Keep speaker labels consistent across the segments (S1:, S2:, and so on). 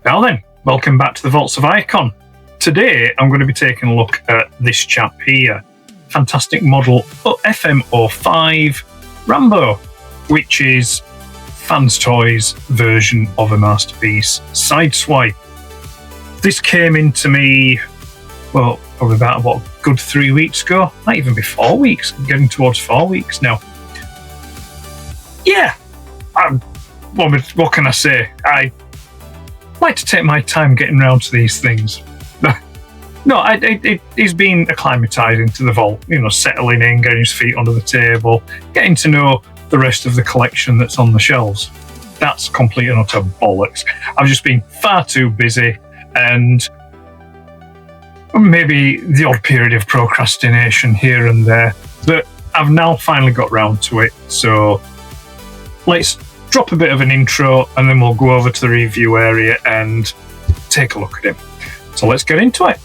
S1: Now then, welcome back to the Vaults of Icon. Today I'm going to be taking a look at this chap here, Fantastic Model FM-05 Rambo, which is Fans Toys' version of a masterpiece, Sideswipe. This came into me, well, probably about a good 3 weeks ago. Might even be 4 weeks. I'm getting towards 4 weeks now. Yeah, what can I say? I like to take my time getting around to these things. No, he's been acclimatising to the vault, settling in, getting his feet under the table, getting to know the rest of the collection that's on the shelves. That's complete and utter bollocks. I've just been far too busy, and maybe the odd period of procrastination here and there, but I've now finally got round to it. So let's drop a bit of an intro and then we'll go over to the review area and take a look at him. So let's get into it.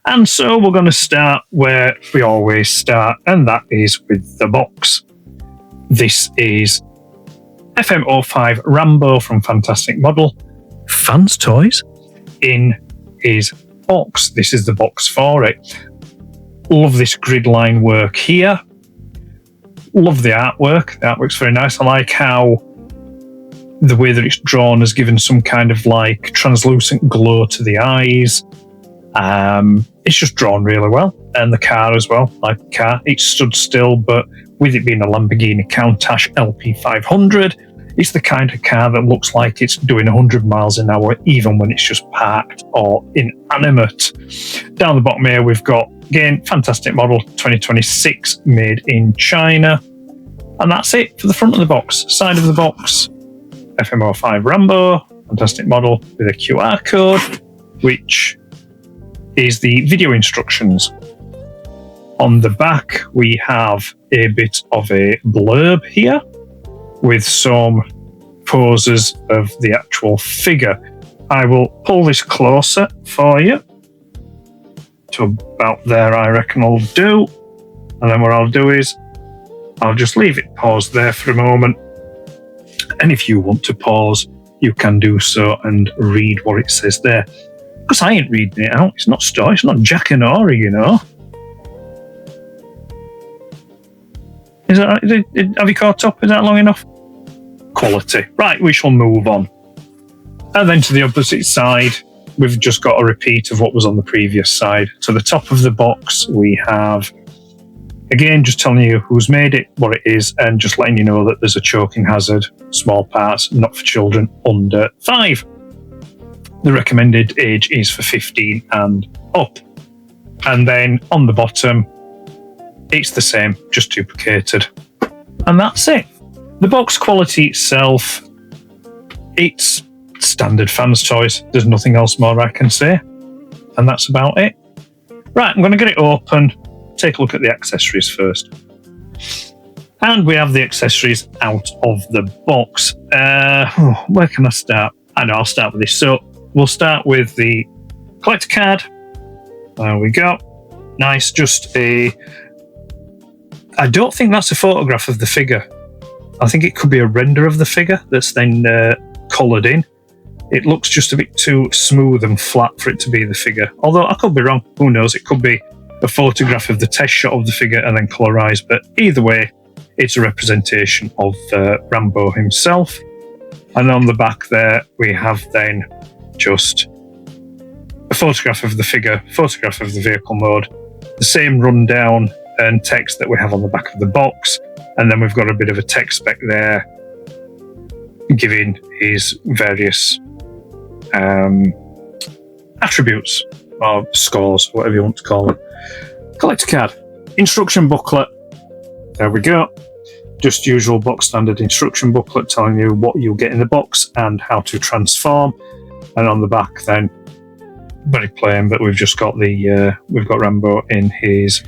S1: And so we're going to start where we always start, and that is with the box. This is FM-05 Rambo from Fantastic Model, Fans Toys, in his box. This is the box for it. Love this grid line work here. Love the artwork. The artwork's very nice. I like how the way that it's drawn has given some kind of like translucent glow to the eyes. It's just drawn really well. And the car as well, like the car. It stood still, but with it being a Lamborghini Countach LP500, it's the kind of car that looks like it's doing 100 miles an hour, even when it's just parked or inanimate. Down the bottom here, we've got, again, Fantastic Model 2026, made in China. And that's it for the front of the box. Side of the box, FM-05 Rambo, Fantastic Model with a QR code, which is the video instructions. On the back, we have a bit of a blurb here with some poses of the actual figure. I will pull this closer for you to about there, I reckon I'll do. And then what I'll do is I'll just leave it paused there for a moment. And if you want to pause, you can do so and read what it says there. Because I ain't reading it out. It's not story. It's not Jack and Ori, Have you caught up? Is that long enough? Quality. Right, we shall move on. And then to the opposite side, we've just got a repeat of what was on the previous side. To the top of the box, we have, again, just telling you who's made it, what it is, and just letting you know that there's a choking hazard, small parts, not for children under 5. The recommended age is for 15 and up. And then on the bottom, it's the same, just duplicated. And that's it. The box quality itself, it's standard Fans Toys. There's nothing else more I can say. And that's about it. Right, I'm going to get it open, take a look at the accessories first. And we have the accessories out of the box. Where can I start? I know, I'll start with this. So we'll start with the collector card. There we go. Nice, just a... I don't think that's a photograph of the figure. I think it could be a render of the figure that's then coloured in. It looks just a bit too smooth and flat for it to be the figure. Although I could be wrong. Who knows? It could be a photograph of the test shot of the figure and then colourised. But either way, it's a representation of Rambo himself. And on the back there, we have then just a photograph of the figure, photograph of the vehicle mode, the same rundown and text that we have on the back of the box. And then we've got a bit of a text spec there giving his various attributes or scores, whatever you want to call them. Collector card, instruction booklet. There we go. Just usual box standard instruction booklet telling you what you'll get in the box and how to transform. And on the back, then, very plain, but we've just got we've got Rambo in his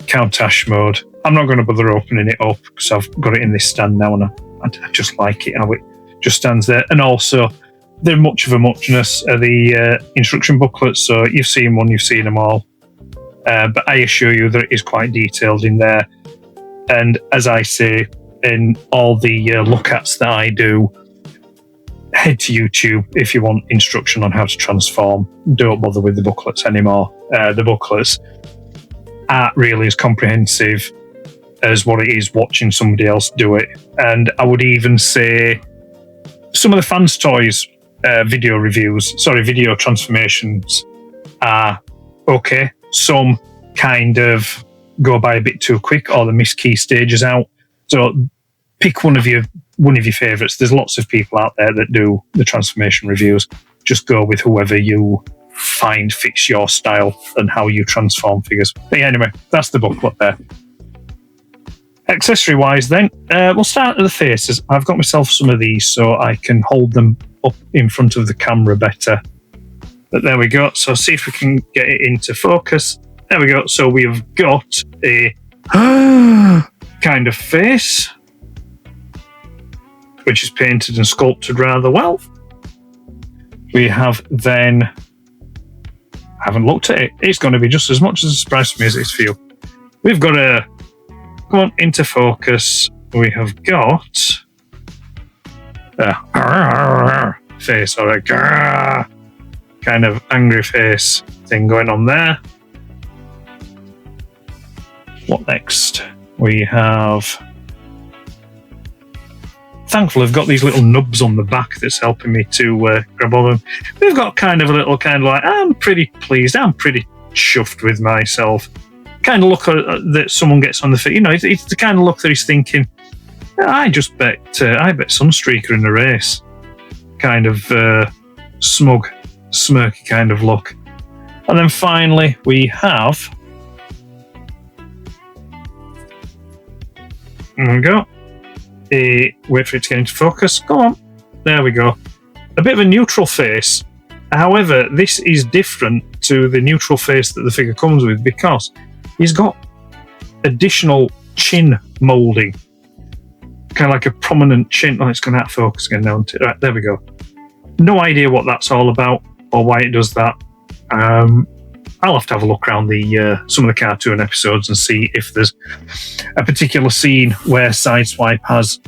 S1: Countach mode. I'm not going to bother opening it up because I've got it in this stand now, and I just like it how it just stands there. And also, they're much of a muchness. The instruction booklets, so you've seen one, you've seen them all. But I assure you that it is quite detailed in there. And as I say, in all the look-ats that I do, head to YouTube if you want instruction on how to transform. Don't bother with the booklets anymore. The booklets aren't really as comprehensive as what it is watching somebody else do it. And I would even say some of the Fans Toys video transformations are okay. Some kind of go by a bit too quick, or they miss key stages out. So pick one of your favourites. There's lots of people out there that do the transformation reviews. Just go with whoever you find fits your style and how you transform figures. But yeah, anyway, that's the booklet there. Accessory wise then, we'll start at the faces. I've got myself some of these so I can hold them up in front of the camera better. But there we go. So see if we can get it into focus. There we go. So we've got a kind of face, which is painted and sculpted rather well. We have then, I haven't looked at it. It's going to be just as much as a surprise for me as it is for you. We've got a, come on, into focus. We have got a face, or a kind of angry face thing going on there. What next? We have, thankfully, I've got these little nubs on the back that's helping me to grab on them. We've got kind of a little kind of like, I'm pretty pleased, I'm pretty chuffed with myself. Kind of look that someone gets on the feet. You know, it's the kind of look that he's thinking, I bet Sunstreaker in the race. Kind of smug, smirky kind of look. And then finally, we have, there we go. Wait for it to get into focus. Go on. There we go. A bit of a neutral face. However, this is different to the neutral face that the figure comes with because he's got additional chin moulding. Kind of like a prominent chin. Oh, it's going out of focus again now. Right, there we go. No idea what that's all about or why it does that. I'll have to have a look around some of the cartoon episodes and see if there's a particular scene where Sideswipe has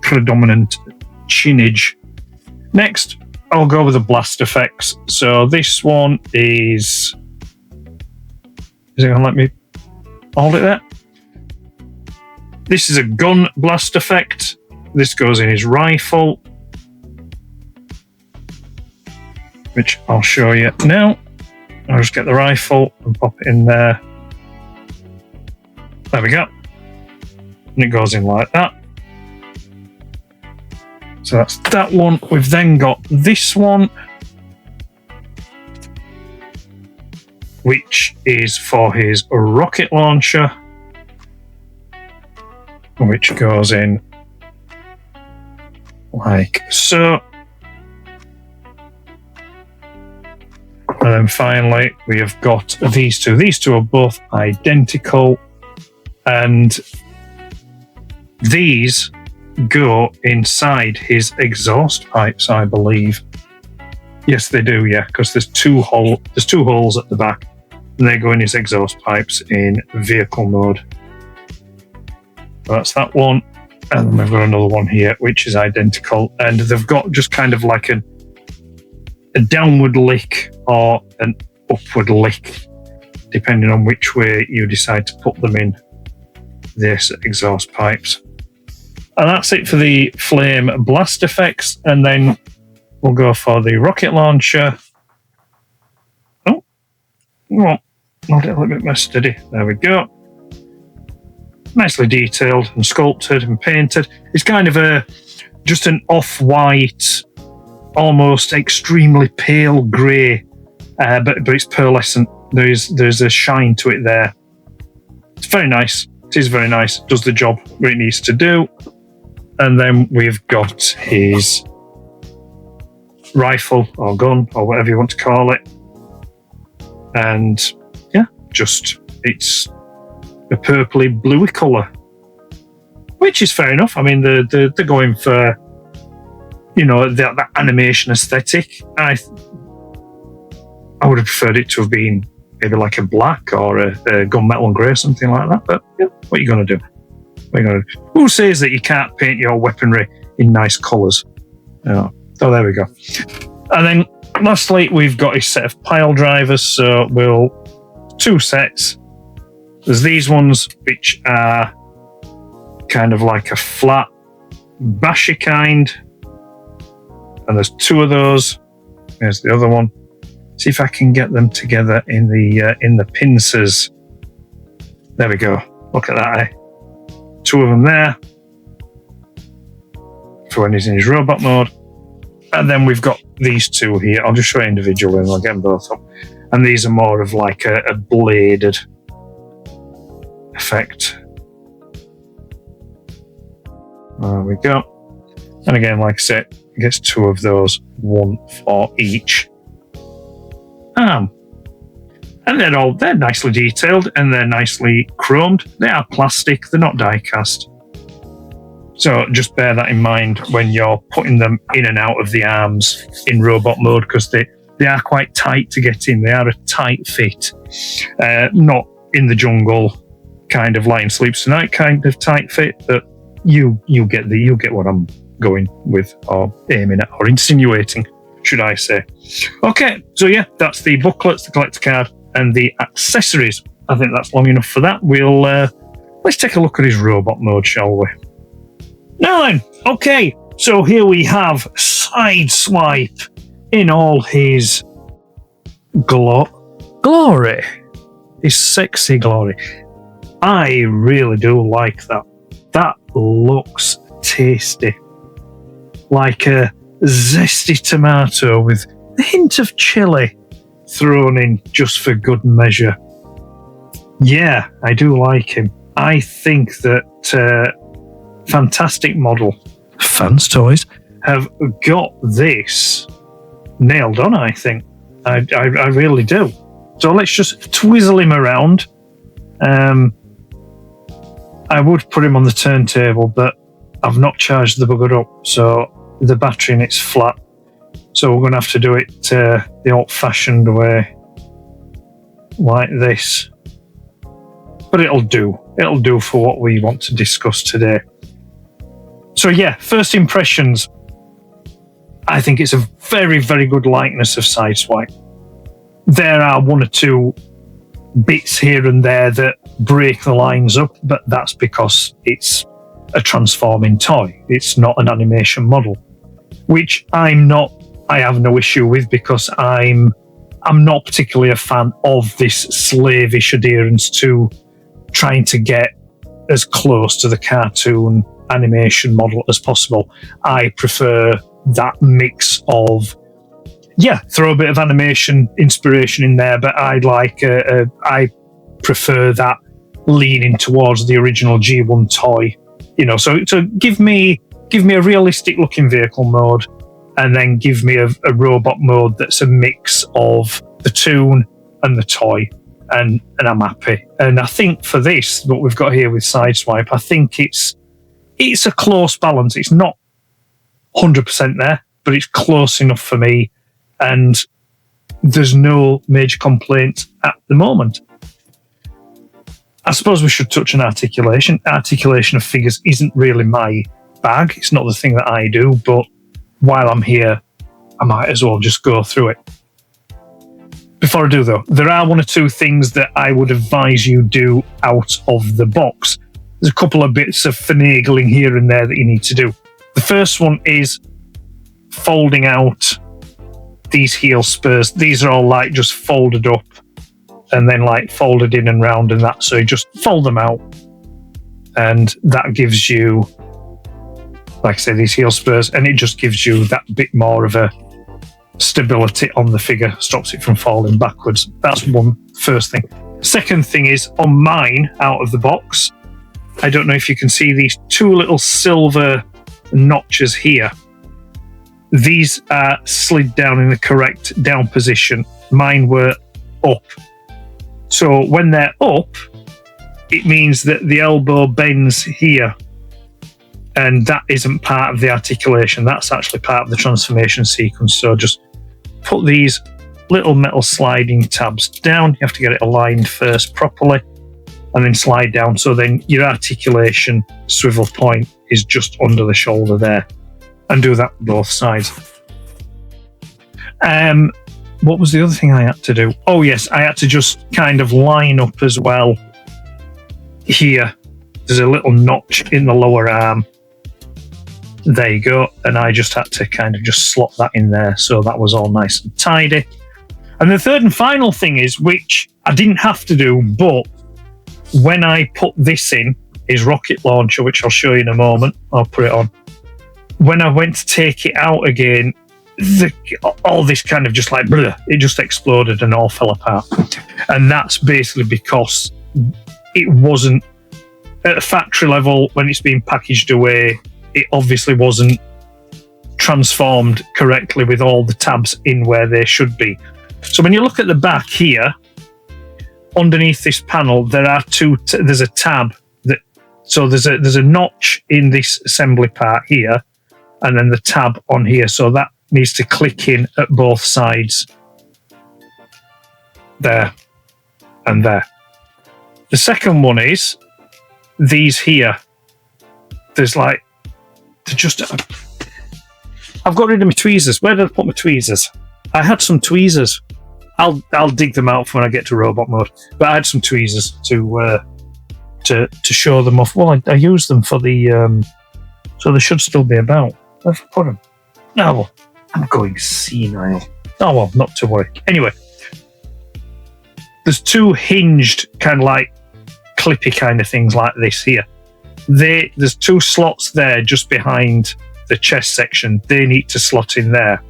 S1: predominant chinage. Next, I'll go with the blast effects. So this one is it going to let me hold it there? This is a gun blast effect. This goes in his rifle, which I'll show you now. I'll just get the rifle and pop it in there. There we go. And it goes in like that. So that's that one. We've then got this one, which is for his rocket launcher, which goes in like so. And then finally, we have got these two. These two are both identical. And these go inside his exhaust pipes, I believe. Yes, they do, yeah, because there's two holes at the back. And they go in his exhaust pipes in vehicle mode. So that's that one. And then we've got another one here, which is identical. And they've got just kind of like a downward lick or an upward lick, depending on which way you decide to put them in this exhaust pipes. And that's it for the flame blast effects. And then we'll go for the rocket launcher. Oh, well, hold it a little bit more steady. There we go. Nicely detailed and sculpted and painted. It's kind of just an off-white, almost extremely pale grey, but it's pearlescent. There's a shine to it there. It's very nice. It is very nice. It does the job that it needs to do. And then we've got his rifle or gun or whatever you want to call it. And yeah, it's a purpley bluey colour, which is fair enough. I mean, they're going for that animation aesthetic. I would have preferred it to have been maybe like a black or a gunmetal and grey, something like that. But yeah, what are you going to do? Who says that you can't paint your weaponry in nice colours? Oh, there we go. And then lastly, we've got a set of pile drivers. So two sets. There's these ones which are kind of like a flat bashy kind, and there's two of those. There's the other one. See if I can get them together in the pincers. There we go. Look at that. Two of them there for when he's in his robot mode, and then we've got these two here. I'll just show you individually and I'll get them both up. And these are more of like a bladed effect. There we go. And again, like I said, it gets two of those, one for each arm. And they're nicely detailed and they're nicely chromed. They are plastic, they're not die cast. So just bear that in mind when you're putting them in and out of the arms in robot mode, because they are quite tight to get in. They are a tight fit, not in the jungle kind of Lion Sleeps Tonight kind of tight fit, but you get what I'm going with, or aiming at, or insinuating, should I say. Okay, so yeah, that's the booklets, the collector card, and the accessories. I think that's long enough for that. We'll let's take a look at his robot mode, shall we? Now then, okay, so here we have Sideswipe in all his glory, his sexy glory. I really do like that. That looks tasty. Like a zesty tomato with a hint of chili thrown in just for good measure. Yeah, I do like him. I think that Fantastic Model, Fans Toys, have got this nailed on, I think. I really do. So let's just twizzle him around. I would put him on the turntable, but I've not charged the bugger up, so the battery in it's flat. So we're going to have to do it the old-fashioned way, like this. But it'll do. It'll do for what we want to discuss today. So yeah, first impressions. I think it's a very, very good likeness of Sideswipe. There are one or two bits here and there that break the lines up, but that's because it's a transforming toy. It's not an animation model, which I have no issue with, because I'm not particularly a fan of this slavish adherence to trying to get as close to the cartoon animation model as possible. I prefer that mix of, throw a bit of animation inspiration in there, but I prefer that leaning towards the original G1 toy. So give me a realistic looking vehicle mode, and then give me a robot mode that's a mix of the toon and the toy, and I'm happy. And I think for this, what we've got here with Sideswipe, I think it's a close balance. It's not 100% there, but it's close enough for me, and there's no major complaint at the moment. I suppose we should touch on articulation. Articulation of figures isn't really my bag. It's not the thing that I do, but while I'm here, I might as well just go through it. Before I do, though, there are one or two things that I would advise you do out of the box. There's a couple of bits of finagling here and there that you need to do. The first one is folding out these heel spurs. These are all like just folded up and then like folded in and round and that. So you just fold them out, and that gives you, like I say, these heel spurs, and it just gives you that bit more of a stability on the figure, stops it from falling backwards. That's one first thing. Second thing is, on mine, out of the box, I don't know if you can see these two little silver notches here. These are slid down in the correct down position. Mine were up. So when they're up, it means that the elbow bends here. And that isn't part of the articulation. That's actually part of the transformation sequence. So just put these little metal sliding tabs down. You have to get it aligned first properly and then slide down. So then your articulation swivel point is just under the shoulder there. And do that on both sides. What was the other thing I had to do? Oh, yes, I had to just kind of line up as well. Here, there's a little notch in the lower arm. There you go. And I just had to kind of just slot that in there. So that was all nice and tidy. And the third and final thing is, which I didn't have to do, but when I put this in, is rocket launcher, which I'll show you in a moment. I'll put it on. When I went to take it out again, all this kind of just like, bleh, it just exploded and all fell apart. And that's basically because it wasn't, at a factory level, when it's being packaged away, it obviously wasn't transformed correctly with all the tabs in where they should be. So when you look at the back here, underneath this panel, there are there's a tab that, so there's a notch in this assembly part here, and then the tab on here. So that needs to click in at both sides. There and there. The second one is these here. There's like, I've got rid of my tweezers. Where did I put my tweezers? I had some tweezers. I'll dig them out for when I get to robot mode. But I had some tweezers to show them off. Well, I used them for the so they should still be about. Where've I put them? Oh, well, I'm going senile. Oh well, not to worry. Anyway, there's two hinged kind of like clippy kind of things like this here. There's two slots there just behind the chest section. They need to slot in there.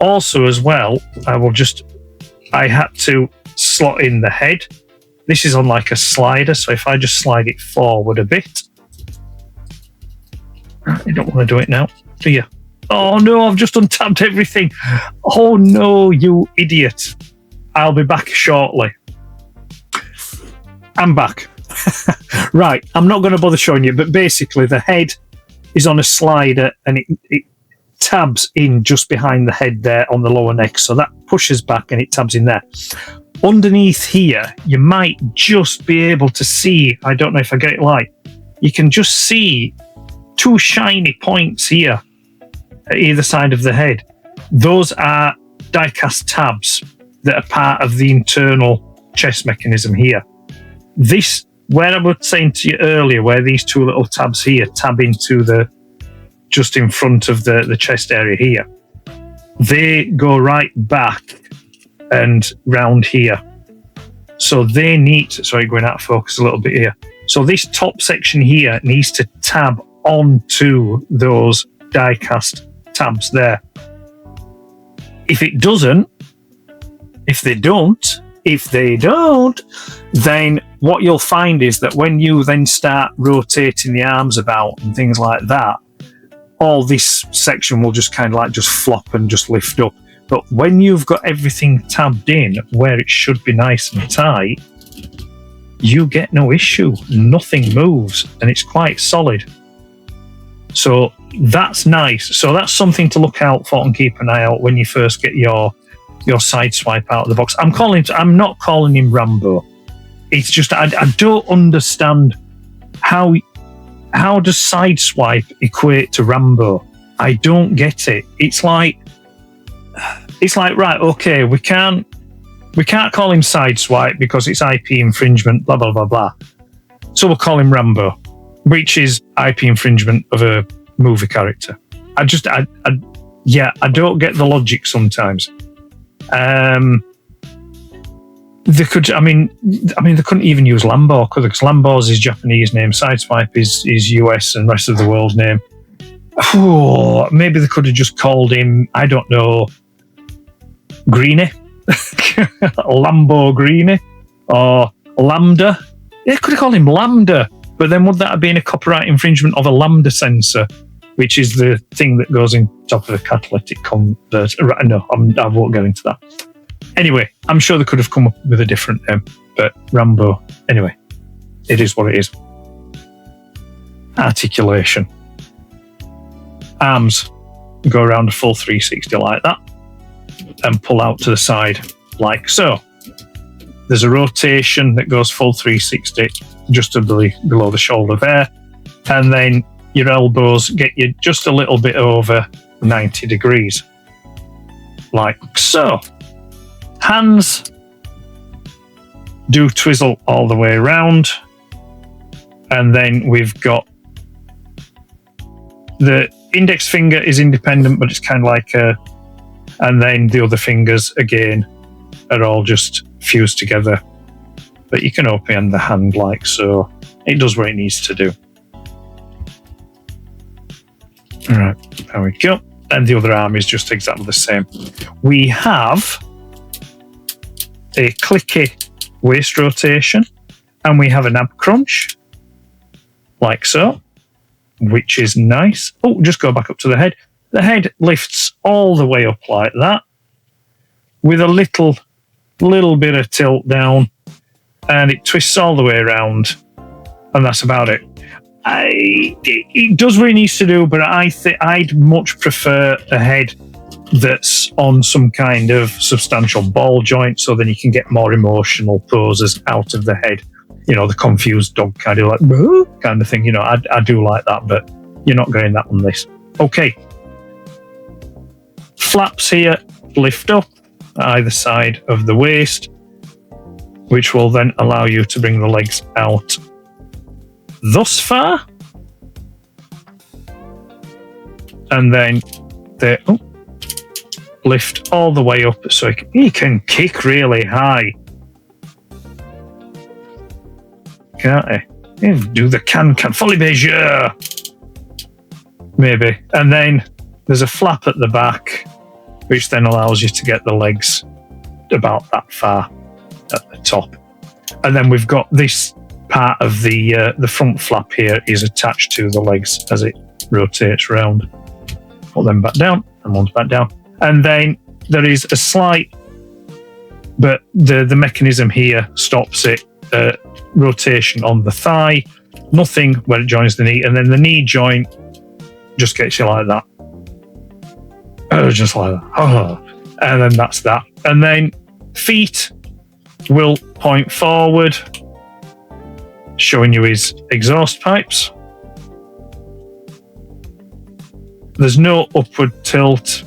S1: Also, as well, I had to slot in the head. This is on like a slider, so if I just slide it forward a bit. You don't want to do it now, do you? Oh no, I've just untabbed everything. Oh no, you idiot. I'll be back shortly. I'm back. Right, I'm not going to bother showing you, but basically the head is on a slider and it tabs in just behind the head there on the lower neck. So that pushes back and it tabs in there. Underneath here, you might just be able to see, I don't know if I get it right, you can just see two shiny points here at either side of the head. Those are die-cast tabs that are part of the internal chest mechanism here. This, where I was saying to you earlier, where these two little tabs here tab into the, just in front of the chest area here, they go right back and round here. So they need, sorry, going out of focus a little bit here. So this top section here needs to tab onto those die-cast tabs there. If it doesn't, if they don't, then what you'll find is that when you then start rotating the arms about and things like that, all this section will just kind of like just flop and just lift up. But when you've got everything tabbed in where it should be nice and tight, you get no issue. Nothing moves and it's quite solid. So that's nice. So that's something to look out for and keep an eye out when you first get your Sideswipe out of the box. I'm not calling him Rambo. It's just I don't understand how does Sideswipe equate to Rambo? I don't get it. It's like right, okay, we can't call him Sideswipe because it's IP infringement, blah blah blah blah. So we'll call him Rambo, which is IP infringement of a movie character. I don't get the logic sometimes. They couldn't even use Lambo, because Lambo's his Japanese name, Sideswipe is US and rest of the world's name. Oh, maybe they could have just called him, I don't know, Greenie, Lambo Greenie, or Lambda. They could have called him Lambda, but then would that have been a copyright infringement of a Lambda sensor, which is the thing that goes in top of the catalytic converter? No, I won't get into that. Anyway, I'm sure they could have come up with a different name, but Rambo. Anyway, it is what it is. Articulation. arms go around a full 360 like that and pull out to the side like so. There's a rotation that goes full 360 just below the shoulder there, and then your elbows get you just a little bit over 90 degrees like so. Hands do twizzle all the way around, and then we've got the index finger is independent, but it's kind of like and then the other fingers again are all just fused together, but you can open the hand like so. It does what it needs to do. All right, there we go. And the other arm is just exactly the same. We have a clicky waist rotation, and we have an ab crunch like so, which is nice. Oh, just go back up to the head. The head lifts all the way up like that with a little bit of tilt down, and it twists all the way around, and that's about it. It does what it needs to do, but I'd much prefer a head that's on some kind of substantial ball joint, so then you can get more emotional poses out of the head. You know, the confused dog kind of like kind of thing. You know, I do like that, but you're not getting that on this. Okay. Flaps here lift up either side of the waist, which will then allow you to bring the legs out thus far, and then they lift all the way up so you can kick really high, can't you? Do the can folie bergère maybe, and then there's a flap at the back which then allows you to get the legs about that far at the top, and then we've got this part of the front flap here is attached to the legs as it rotates round. Put them back down, and one's back down, and then there is a slight, but the mechanism here stops it. Rotation on the thigh, nothing where it joins the knee, and then the knee joint just gets you like that. Just like that. And then that's that. And then feet will point forward, showing you his exhaust pipes. There's no upward tilt,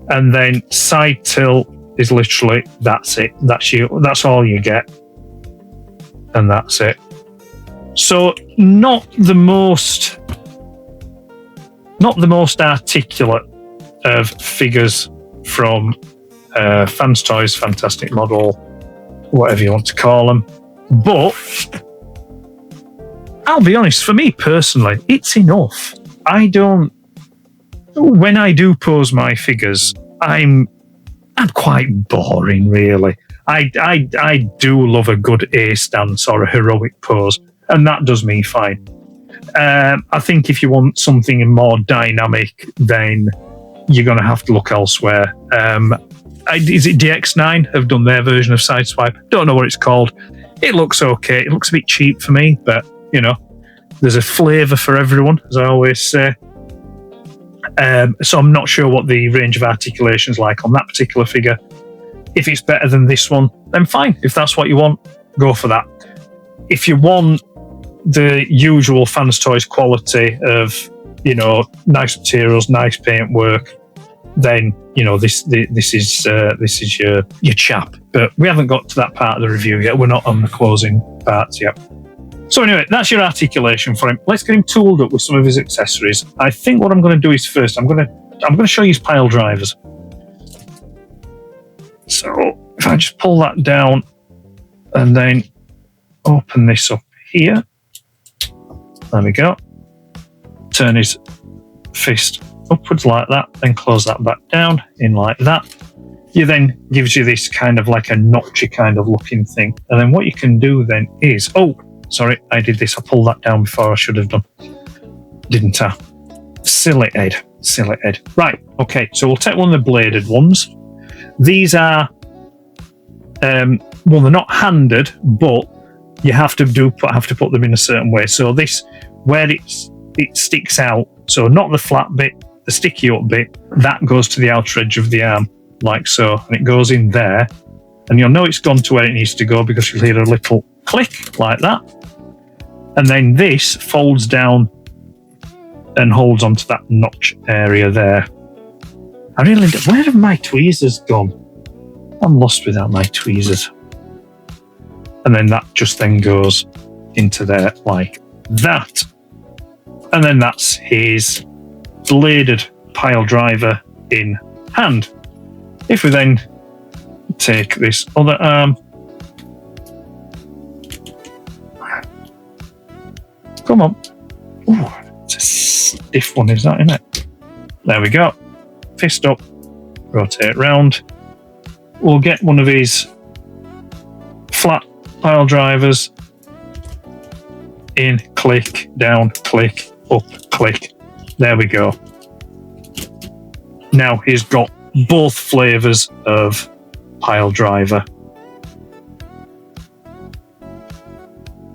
S1: and then side tilt is literally that's it. That's all you get, and that's it. So not the most articulate of figures from Fans Toys, Fantastic Model, whatever you want to call them. But I'll be honest, for me personally, it's enough. When I do pose my figures, I'm quite boring, really. I do love a good A stance or a heroic pose, and that does me fine. I think if you want something more dynamic, then you're going to have to look elsewhere. Is it DX9 have done their version of Sideswipe? Don't know what it's called. It looks okay. It looks a bit cheap for me, but, you know, there's a flavour for everyone, as I always say. So I'm not sure what the range of articulation is like on that particular figure. If it's better than this one, then fine. If that's what you want, go for that. If you want the usual Fans Toys quality of, you know, nice materials, nice paintwork, then, you know, this is your chap. But we haven't got to that part of the review yet. We're not on the closing parts yet. So anyway, that's your articulation for him. Let's get him tooled up with some of his accessories. I think what I'm going to do is first, I'm going to show you his pile drivers. So if I just pull that down and then open this up here. There we go. Turn his fist upwards like that, then close that back down in like that. You then gives you this kind of like a notchy kind of looking thing. And then what you can do then is, sorry, I did this. I pulled that down before I should have done. Didn't I? Silly head. Right, okay, so we'll take one of the bladed ones. These are, they're not handed, but you have to put them in a certain way. So this, where it sticks out, so not the flat bit, the sticky up bit, that goes to the outer edge of the arm, like so, and it goes in there, and you'll know it's gone to where it needs to go because you'll hear a little click like that, and then this folds down and holds onto that notch area there. Where have my tweezers gone? I'm lost without my tweezers. And then that just then goes into there like that. And then that's his bladed pile driver in hand. If we then take this other arm, come on. Ooh, it's a stiff one, is that, isn't it? There we go. Fist up, rotate round. We'll get one of his flat pile drivers in, click, down, click, up, click. There we go. Now he's got both flavours of pile driver.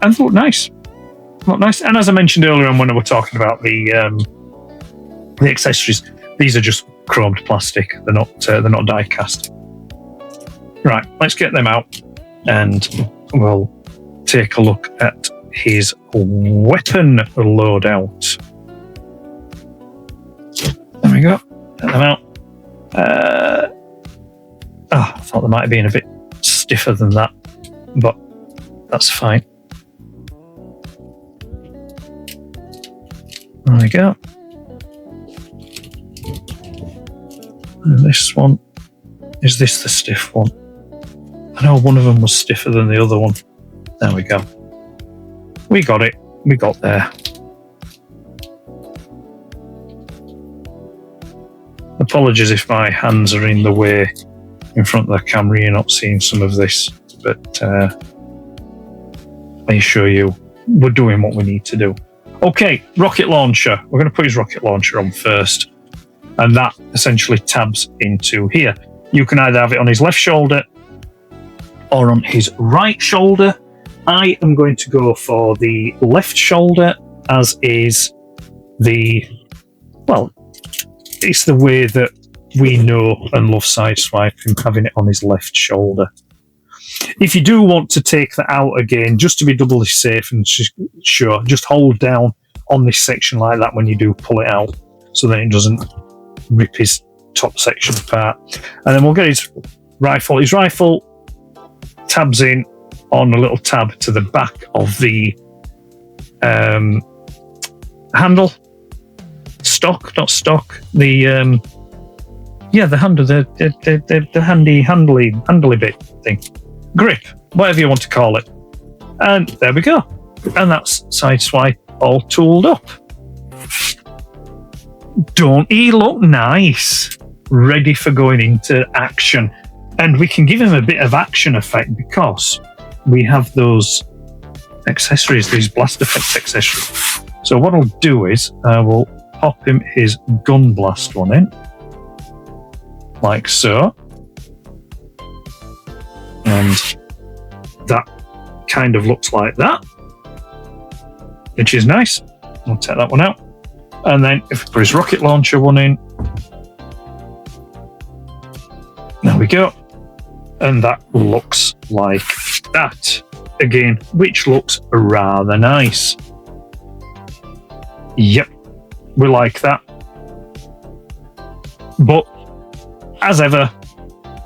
S1: And look nice. Look nice. And as I mentioned earlier on when we were talking about the accessories, these are just chromed plastic. They're not die cast. Right, let's get them out and we'll take a look at his weapon loadout. There we go. Get them out. I thought they might have been a bit stiffer than that, but that's fine. There we go. And this one, is this the stiff one? I know one of them was stiffer than the other one. There we go. We got it. We got there. Apologies if my hands are in the way in front of the camera. You're not seeing some of this, but I assure you we're doing what we need to do. Okay, rocket launcher. We're going to put his rocket launcher on first, and that essentially tabs into here. You can either have it on his left shoulder or on his right shoulder. I am going to go for the left shoulder, as is it's the way that we know and love Sideswipe, him having it on his left shoulder. If you do want to take that out again, just to be doubly safe and sure, just hold down on this section like that when you do pull it out, so then it doesn't rip his top section apart. And then we'll get his rifle. His rifle tabs in on a little tab to the back of the handle. Not stock. The handle, the handly bit thing. Grip, whatever you want to call it. And there we go. And that's Sideswipe all tooled up. Don't he look nice? Ready for going into action. And we can give him a bit of action effect because we have those accessories, these blast effect accessories. So what I'll do is I will pop him his gun blast one in, like so. And that kind of looks like that, which is nice. I'll take that one out. And then if we put his rocket launcher one in, there we go. And that looks like that again, which looks rather nice. Yep, we like that. But as ever,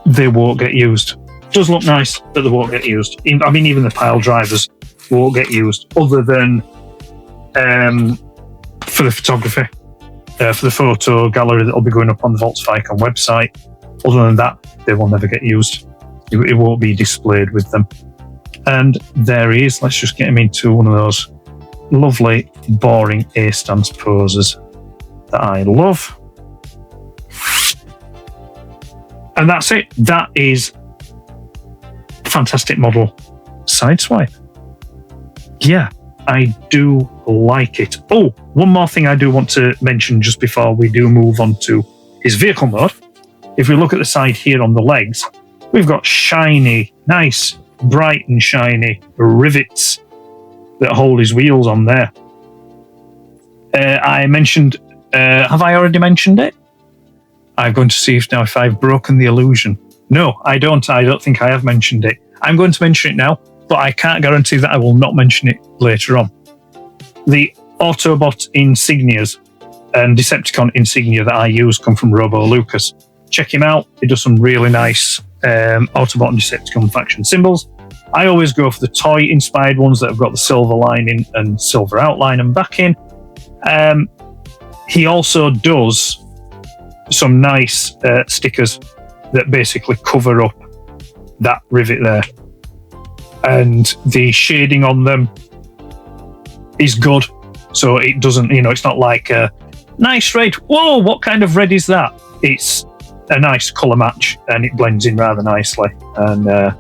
S1: they won't get used. Does look nice, but they won't get used. I mean, even the pile drivers won't get used, other than for the photography, for the photo gallery that will be going up on the Volkswagen website. Other than that, they will never get used. It won't be displayed with them. And there he is. Let's just get him into one of those lovely, boring A-stance poses that I love. And that's it. That is Fantastic Model Sideswipe. Yeah, I do like it. Oh, one more thing I do want to mention just before we do move on to his vehicle mode. If we look at the side here on the legs, we've got shiny, nice, bright and shiny rivets that hold his wheels on there. I mentioned Have I already mentioned it? I'm going to see if I've broken the illusion. No, I don't. I don't think I have mentioned it. I'm going to mention it now, but I can't guarantee that I will not mention it later on. The Autobot insignias and Decepticon insignia that I use come from Robo Lucas. Check him out. He does some really nice Autobot and Decepticon faction symbols. I always go for the toy-inspired ones that have got the silver lining and silver outline and backing. He also does some nice stickers that basically cover up that rivet there. And the shading on them is good. So it doesn't, it's not like a nice red. Whoa, what kind of red is that? It's a nice colour match and it blends in rather nicely. And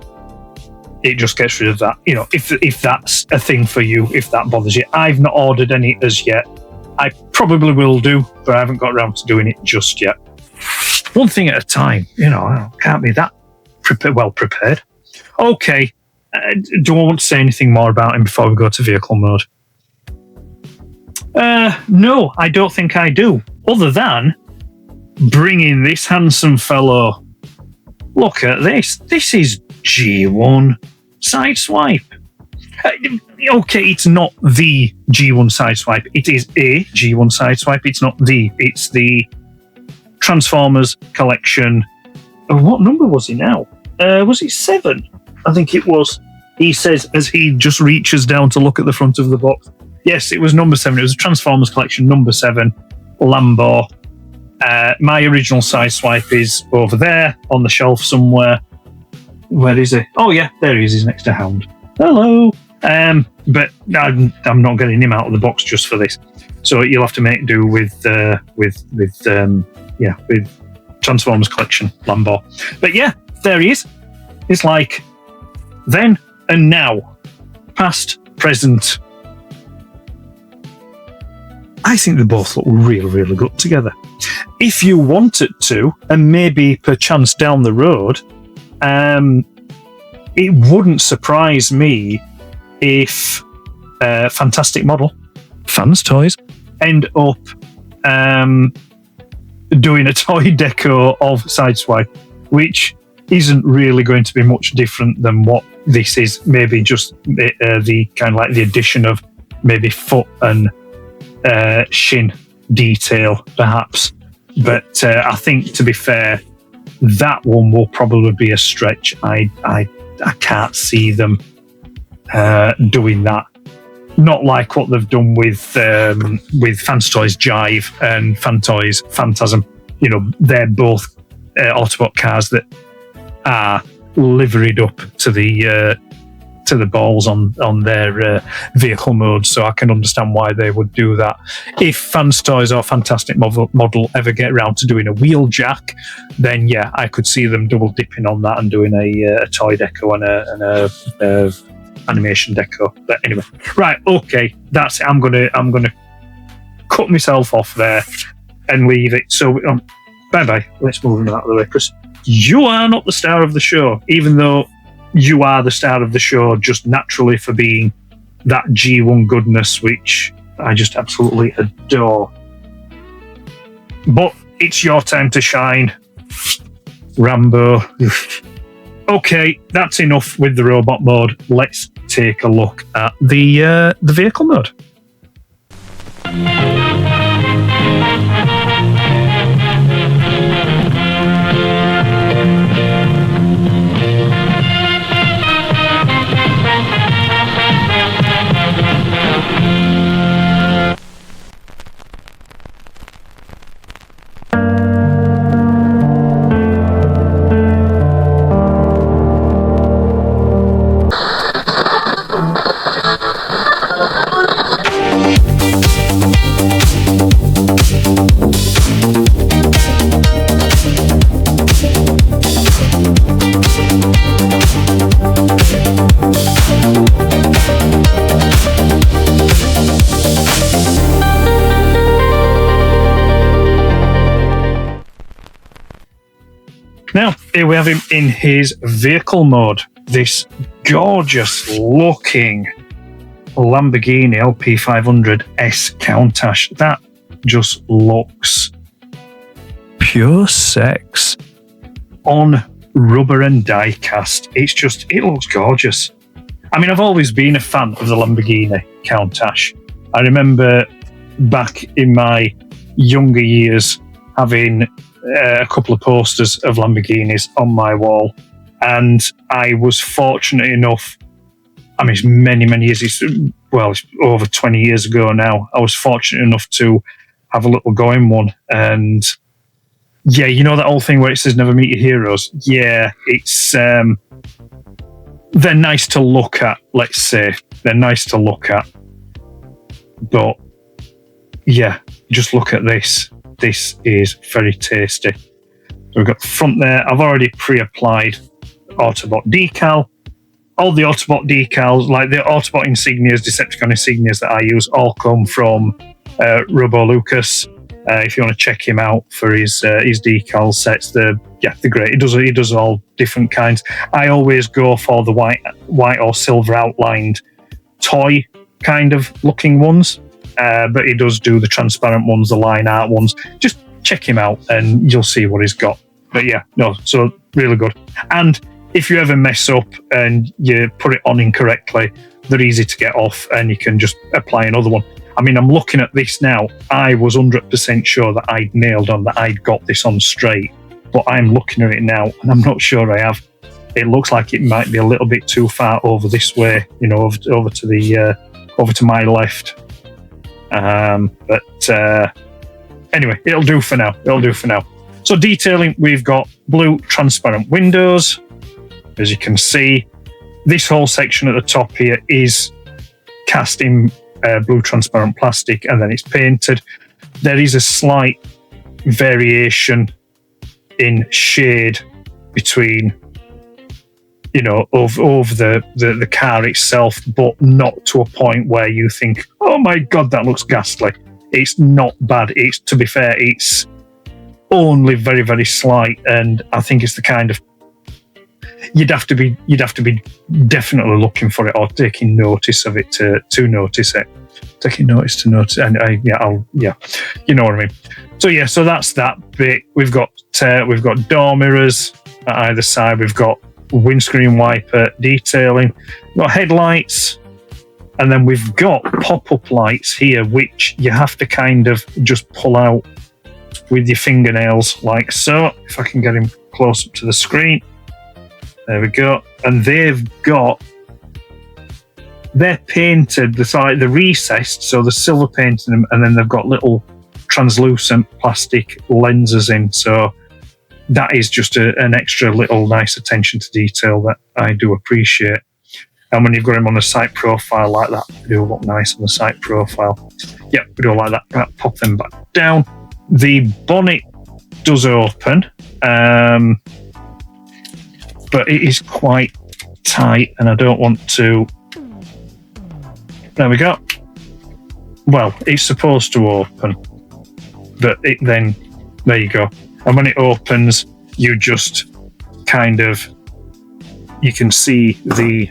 S1: it just gets rid of that. If that's a thing for you, if that bothers you. I've not ordered any as yet. I probably will do, but I haven't got around to doing it just yet. One thing at a time, I can't be that well prepared. Okay, do I want to say anything more about him before we go to vehicle mode? No, I don't think I do. Other than bringing this handsome fellow. Look at this. This is G1 Sideswipe. Okay, it's not the G1 Sideswipe. It is a G1 Sideswipe. It's the Transformers collection. What number was he now? Was it 7? I think it was. He says as he just reaches down to look at the front of the box. Yes, it was number 7. It was a Transformers collection, number 7, Lambo. My original Sideswipe is over there on the shelf somewhere. Where is he? Oh yeah, there he is. He's next to Hound. Hello. But I'm not getting him out of the box just for this. So you'll have to make do with Transformers collection Lambo. But yeah, there he is. It's like then and now, past, present. I think they both look really, really good together. If you wanted to, and maybe perchance down the road, it wouldn't surprise me if Fantastic Model, Fans Toys, end up doing a toy deco of Sideswipe, which isn't really going to be much different than what this is. Maybe just the kind of like the addition of maybe foot and shin detail, perhaps. But I think, to be fair, that one will probably be a stretch. I can't see them doing that. Not like what they've done with Fans Toys Jive and Fantoys Phantasm. They're both Autobot cars that are liveried up to the balls on their vehicle mode, so I can understand why they would do that. If Fans Toys or Fantastic Model ever get around to doing a wheel jack, then yeah, I could see them double dipping on that and doing a toy deco and a animation deco. But anyway, right, okay, that's it. I'm gonna cut myself off there and leave it. So bye bye. Let's move out of the way, Chris. You are not the star of the show, even though you are the star of the show just naturally for being that G1 goodness, which I just absolutely adore. But it's your time to shine, Rambo. Okay, that's enough with the robot mode. Let's take a look at the vehicle mode. Now, here we have him in his vehicle mode. This gorgeous looking Lamborghini LP500 S Countach. That just looks pure sex on rubber and die cast. It looks gorgeous. I mean, I've always been a fan of the Lamborghini Countach. I remember back in my younger years having a couple of posters of Lamborghinis on my wall, and I was fortunate enough, I mean, it's many years, it's over 20 years ago now, I was fortunate enough to have a little go in one. And yeah, you know that old thing where it says never meet your heroes? Yeah, it's they're nice to look at, let's say. They're nice to look at. But yeah, just look at this. This is very tasty. So we've got the front there. I've already pre-applied Autobot decal. All the Autobot decals, like the Autobot insignias, Decepticon insignias that I use, all come from Robo Lucas. If you want to check him out for his decal sets, they're great. He does all different kinds. I always go for the white or silver outlined toy kind of looking ones, but he does do the transparent ones, the line art ones. Just check him out and you'll see what he's got. But yeah, no, so really good. And if you ever mess up and you put it on incorrectly, they're easy to get off and you can just apply another one. I mean, I'm looking at this now. I was 100% sure that I'd nailed on, that I'd got this on straight, but I'm looking at it now and I'm not sure I have. It looks like it might be a little bit too far over this way, you know, over to my left. But anyway, it'll do for now. So detailing, we've got blue transparent windows. As you can see, this whole section at the top here is cast in blue transparent plastic, and then it's painted. There is a slight variation in shade between, you know, over the car itself, but not to a point where you think, oh my god, that looks ghastly. It's not bad. It's, to be fair, it's only very, very slight, and I think it's the kind of, you'd have to be definitely looking for it or taking notice of it to notice it. Taking notice to notice, and you know what I mean. So that's that bit. We've got door mirrors at either side. We've got windscreen wiper detailing. We've got headlights, and then we've got pop-up lights here, which you have to kind of just pull out with your fingernails, like so. If I can get him close up to the screen. There we go. And they're painted, they're recessed, so the silver paint in them, and then they've got little translucent plastic lenses in. So that is just an extra little nice attention to detail that I do appreciate. And when you've got them on a site profile like that, they do look nice on the site profile. Yep, we do like that. Right, pop them back down. The bonnet does open, but it is quite tight, and I don't want to. There we go. Well, it's supposed to open, but then there you go. And when it opens, you just kind of, you can see the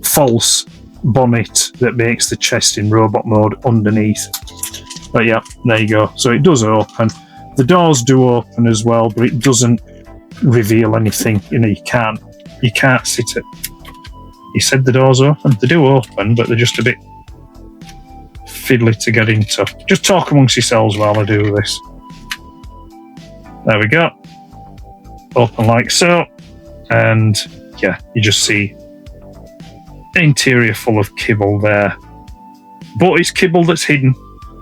S1: false bonnet that makes the chest in robot mode underneath. But yeah, there you go. So it does open. The doors do open as well, but it doesn't reveal anything. You know, you can't sit it. He said the doors open. They do open, but they're just a bit fiddly to get into. Just talk amongst yourselves while I do this. There we go. Open like so. And yeah, you just see an interior full of kibble there. But it's kibble that's hidden,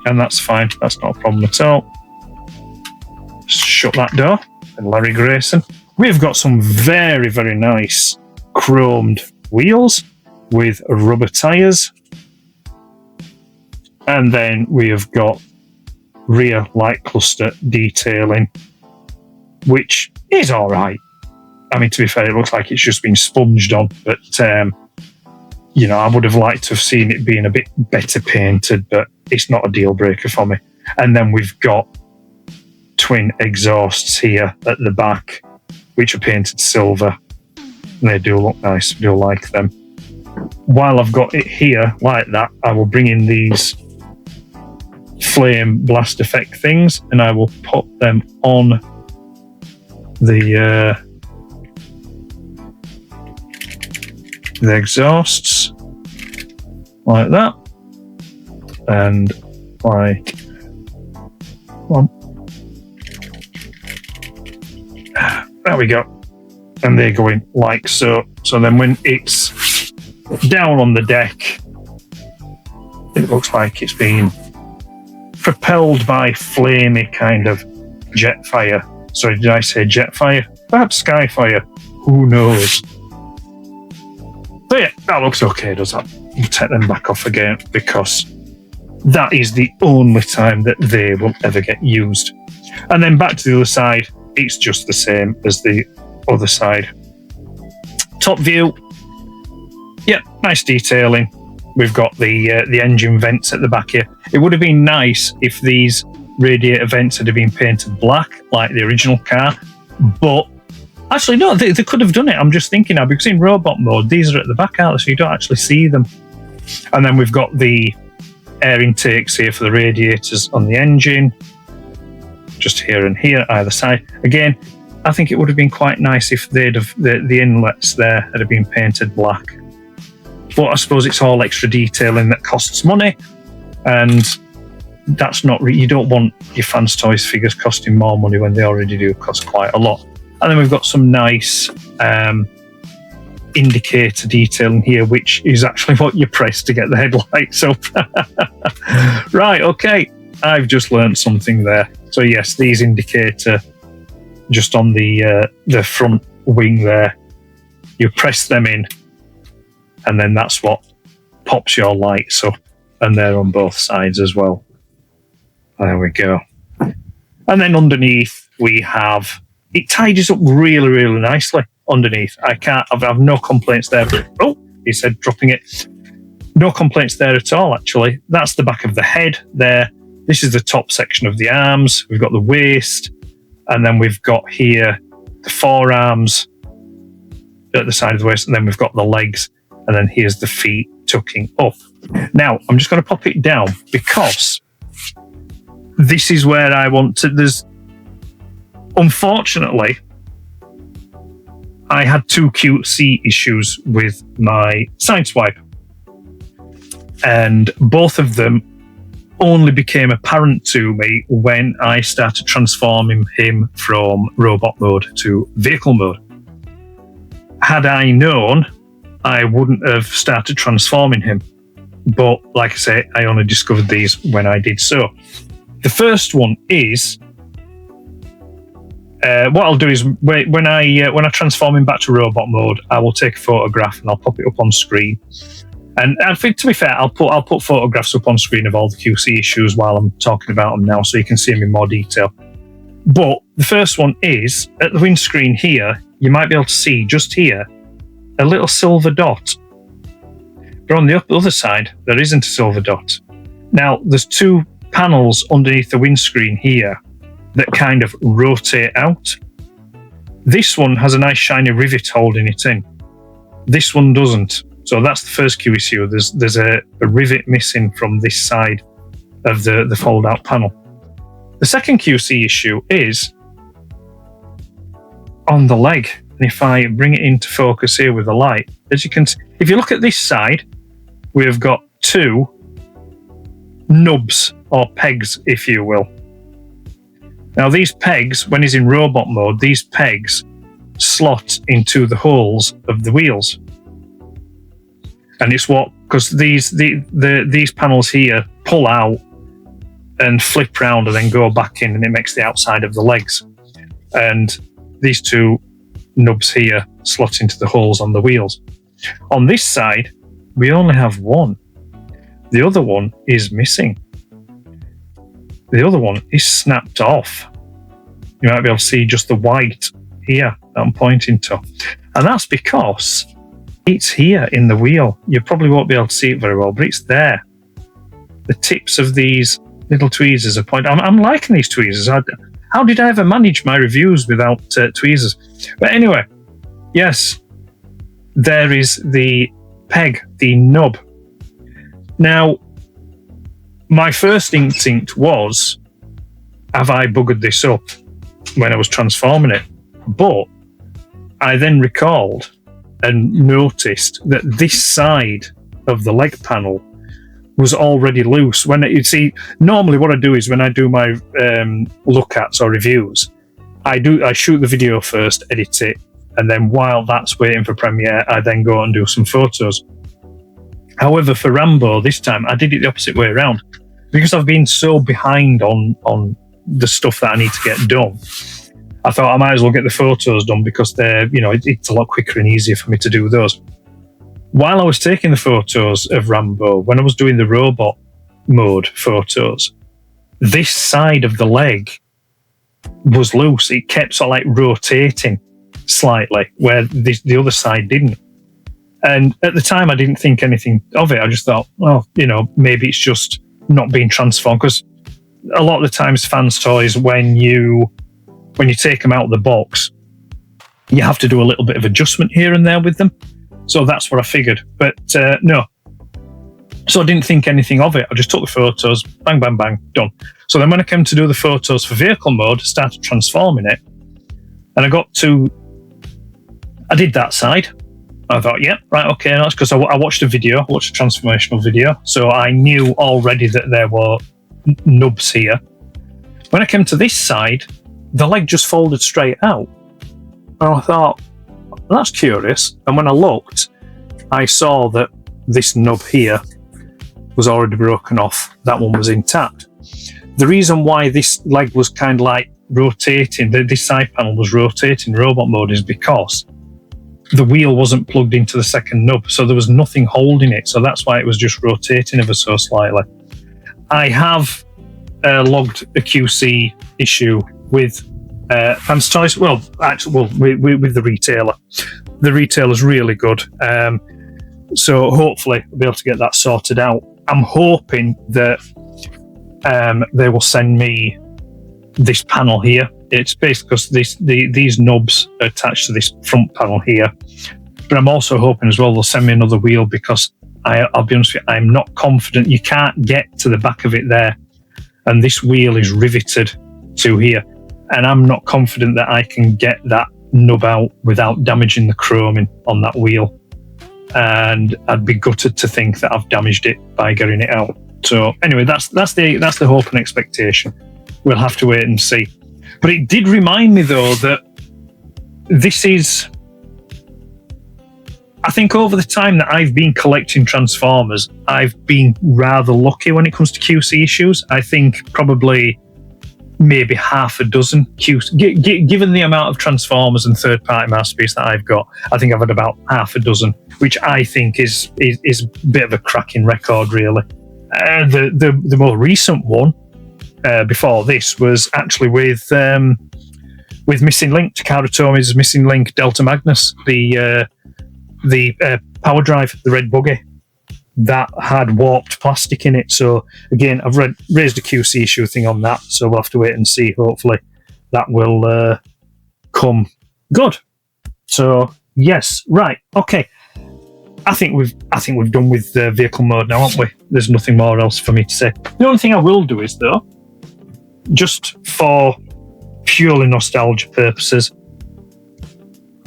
S1: and that's fine. That's not a problem at all. Shut that door. And Larry Grayson. We've got some very, very nice chromed wheels with rubber tyres. And then we have got rear light cluster detailing, which is all right. I mean, to be fair, it looks like it's just been sponged on, but you know, I would have liked to have seen it being a bit better painted, but it's not a deal breaker for me. And then we've got twin exhausts here at the back, which are painted silver. They do look nice. I do like them. While I've got it here like that, I will bring in these flame blast effect things, and I will put them on the exhausts like that, and like one. There we go, and they're going like so. So then when it's down on the deck, it looks like it's being propelled by flamey kind of jet fire. Sorry, did I say jet fire? Perhaps sky fire. Who knows? So yeah, that looks okay, does that? We'll take them back off again because that is the only time that they will ever get used. And then back to the other side, it's just the same as the other side. Top view. Yep, nice detailing. We've got the engine vents at the back here. It would have been nice if these radiator vents had been painted black like the original car, but actually no, they could have done it. I'm just thinking now, because in robot mode these are at the back, aren't they? So you don't actually see them. And then we've got the air intakes here for the radiators on the engine, just here and here either side. Again, I think it would have been quite nice if they'd have the inlets there had have been painted black. But I suppose it's all extra detailing that costs money, and that's not you don't want your Fans Toys figures costing more money when they already do cost quite a lot. And then we've got some nice indicator detailing here, which is actually what you press to get the headlights up. Right, okay, I've just learned something there. So yes, these indicator just on the front wing there, you press them in, and then that's what pops your lights up, and they're on both sides as well. There we go. And then underneath we have, it tidies up really, really nicely underneath. I've no complaints there. Oh, he said dropping it. No complaints there at all, actually. That's the back of the head there. This is the top section of the arms. We've got the waist, and then we've got here the forearms at the side of the waist, and then we've got the legs, and then here's the feet tucking up. Now, I'm just going to pop it down because this is where I want to... Unfortunately, I had 2 QC issues with my Sideswipe, and both of them only became apparent to me when I started transforming him from robot mode to vehicle mode. Had I known, I wouldn't have started transforming him. But like I say, I only discovered these when I did so. The first one is, what I'll do is when I transform him back to robot mode, I will take a photograph and I'll pop it up on screen. And to be fair, I'll put photographs up on screen of all the QC issues while I'm talking about them now, so you can see them in more detail. But the first one is, at the windscreen here, you might be able to see just here a little silver dot. But on the other side, there isn't a silver dot. Now, there's 2 panels underneath the windscreen here that kind of rotate out. This one has a nice shiny rivet holding it in. This one doesn't. So that's the first Q issue. There's a rivet missing from this side of the fold-out panel. The second QC issue is on the leg. And if I bring it into focus here with the light, as you can see, if you look at this side, we've got 2 nubs or pegs, if you will. Now these pegs, when he's in robot mode, these pegs slot into the holes of the wheels. And it's because these panels here pull out and flip round and then go back in, and it makes the outside of the legs. And these 2 nubs here slot into the holes on the wheels. On this side, we only have 1. The other one is missing. The other one is snapped off. You might be able to see just the white here that I'm pointing to. And that's because it's here in the wheel. You probably won't be able to see it very well, but it's there. The tips of these little tweezers are pointing. I'm liking these tweezers. How did I ever manage my reviews without tweezers? But anyway, yes, there is the peg, the nub. Now, my first instinct was, have I buggered this up when I was transforming it? But I then recalled and noticed that this side of the leg panel was already loose. When you see, normally what I do is when I do my look-ats or reviews, I shoot the video first, edit it, and then while that's waiting for Premiere, I then go and do some photos. However, for Rambo this time, I did it the opposite way around. Because I've been so behind on the stuff that I need to get done, I thought I might as well get the photos done because they're, it's a lot quicker and easier for me to do those. While I was taking the photos of Rambo, when I was doing the robot mode photos, this side of the leg was loose. It kept sort of like rotating slightly, where the other side didn't. And at the time, I didn't think anything of it. I just thought, well, maybe it's just not being transformed. Because a lot of the times, fans' toys, when you take them out of the box, you have to do a little bit of adjustment here and there with them. So that's what I figured. But no. So I didn't think anything of it. I just took the photos, bang, bang, bang, done. So then when I came to do the photos for vehicle mode, started transforming it, and I did that side. I thought, yeah, right, okay, that's because I watched a transformational video, so I knew already that there were nubs here. When I came to this side, the leg just folded straight out. And I thought, that's curious. And when I looked, I saw that this nub here was already broken off. That one was intact. The reason why this leg was kind of like rotating, this side panel was rotating in robot mode, is because the wheel wasn't plugged into the second nub, so there was nothing holding it. So that's why it was just rotating ever so slightly. I have logged a QC issue with Fans Toys. With the retailer. The retailer's really good. So hopefully I'll be able to get that sorted out. I'm hoping that they will send me this panel here. It's basically because these knobs are attached to this front panel here. But I'm also hoping as well they'll send me another wheel, because I'll be honest with you, I'm not confident. You can't get to the back of it there, and this wheel is riveted to here. And I'm not confident that I can get that nub out without damaging the chroming on that wheel. And I'd be gutted to think that I've damaged it by getting it out. So anyway, that's the hope and expectation. We'll have to wait and see. But it did remind me, though, that this is... I think over the time that I've been collecting Transformers, I've been rather lucky when it comes to QC issues. I think probably maybe half a dozen QC. Given the amount of Transformers and third-party masterpiece that I've got, I think I've had about half a dozen, which I think is a bit of a cracking record, really. The more recent one before this was actually with Missing Link, Takara Tomi's Missing Link Delta Magnus, the power drive, the red buggy that had warped plastic in it. So again, I've raised a QC issue thing on that, so we'll have to wait and see. Hopefully that will come good. So yes, right, okay. I think we've done with vehicle mode now, haven't we? There's nothing more else for me to say. The only thing I will do is, though, just for purely nostalgia purposes,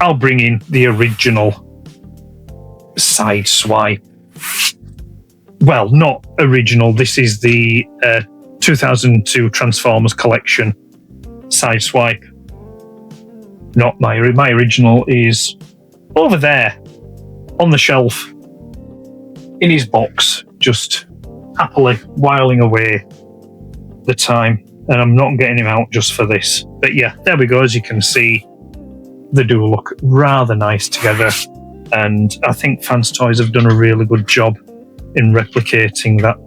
S1: I'll bring in the original Sideswipe. Well, not original. This is the 2002 Transformers collection Sideswipe. Not my original is over there on the shelf in his box, just happily whiling away the time. And I'm not getting him out just for this. But yeah, there we go. As you can see, they do look rather nice together. And I think Fans Toys have done a really good job in replicating that